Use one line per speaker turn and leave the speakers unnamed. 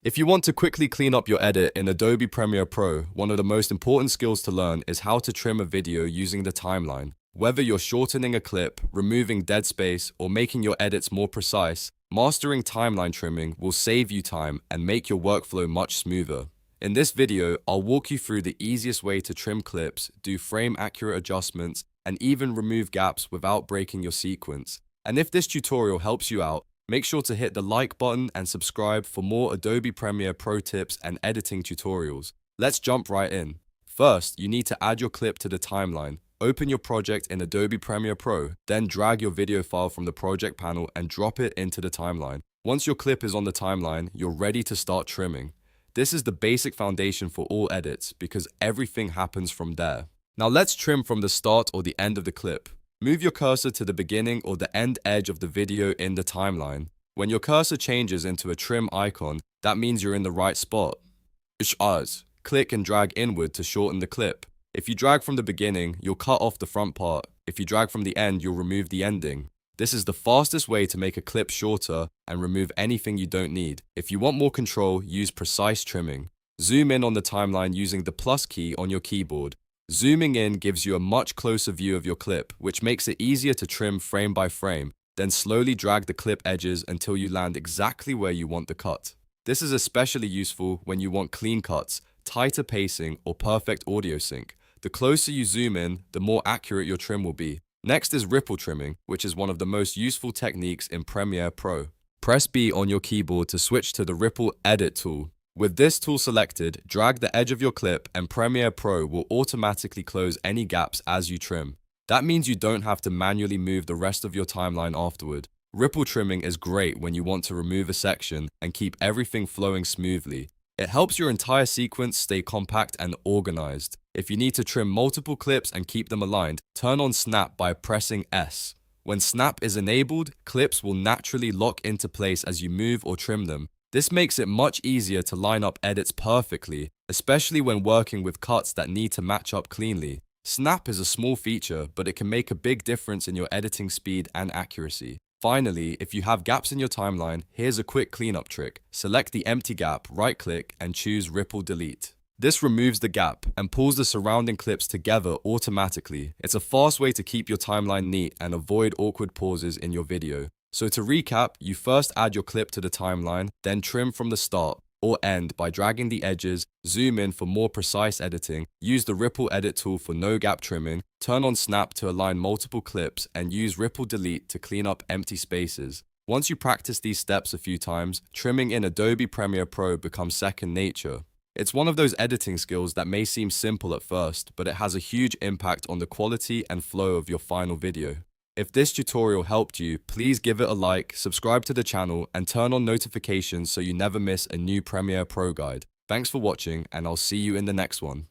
If you want to quickly clean up your edit in Adobe Premiere Pro, one of the most important skills to learn is how to trim a video using the timeline. Whether you're shortening a clip, removing dead space, or making your edits more precise, mastering timeline trimming will save you time and make your workflow much smoother. In this video, I'll walk you through the easiest way to trim clips, do frame-accurate adjustments, and even remove gaps without breaking your sequence. And if this tutorial helps you out, make sure to hit the like button and subscribe for more Adobe Premiere Pro tips and editing tutorials. Let's jump right in. First, you need to add your clip to the timeline. Open your project in Adobe Premiere Pro, then drag your video file from the project panel and drop it into the timeline. Once your clip is on the timeline, you're ready to start trimming. This is the basic foundation for all edits because everything happens from there. Now let's trim from the start or the end of the clip. Move your cursor to the beginning or the end edge of the video in the timeline. When your cursor changes into a trim icon, that means you're in the right spot. Click and drag inward to shorten the clip. If you drag from the beginning, you'll cut off the front part. If you drag from the end, you'll remove the ending. This is the fastest way to make a clip shorter and remove anything you don't need. If you want more control, use precise trimming. Zoom in on the timeline using the plus key on your keyboard. Zooming in gives you a much closer view of your clip, which makes it easier to trim frame by frame. Then slowly drag the clip edges until you land exactly where you want the cut. This is especially useful when you want clean cuts, tighter pacing, or perfect audio sync. The closer you zoom in, the more accurate your trim will be. Next is ripple trimming, which is one of the most useful techniques in Premiere Pro. Press B on your keyboard to switch to the Ripple Edit tool. With this tool selected, drag the edge of your clip and Premiere Pro will automatically close any gaps as you trim. That means you don't have to manually move the rest of your timeline afterward. Ripple trimming is great when you want to remove a section and keep everything flowing smoothly. It helps your entire sequence stay compact and organized. If you need to trim multiple clips and keep them aligned, turn on Snap by pressing S. When Snap is enabled, clips will naturally lock into place as you move or trim them. This makes it much easier to line up edits perfectly, especially when working with cuts that need to match up cleanly. Snap is a small feature, but it can make a big difference in your editing speed and accuracy. Finally, if you have gaps in your timeline, here's a quick cleanup trick. Select the empty gap, right-click, and choose Ripple Delete. This removes the gap and pulls the surrounding clips together automatically. It's a fast way to keep your timeline neat and avoid awkward pauses in your video. So to recap, you first add your clip to the timeline, then trim from the start or end by dragging the edges, zoom in for more precise editing, use the Ripple Edit tool for no gap trimming, turn on Snap to align multiple clips, and use Ripple Delete to clean up empty spaces. Once you practice these steps a few times, trimming in Adobe Premiere Pro becomes second nature. It's one of those editing skills that may seem simple at first, but it has a huge impact on the quality and flow of your final video. If this tutorial helped you, please give it a like, subscribe to the channel, and turn on notifications so you never miss a new Premiere Pro guide. Thanks for watching, and I'll see you in the next one.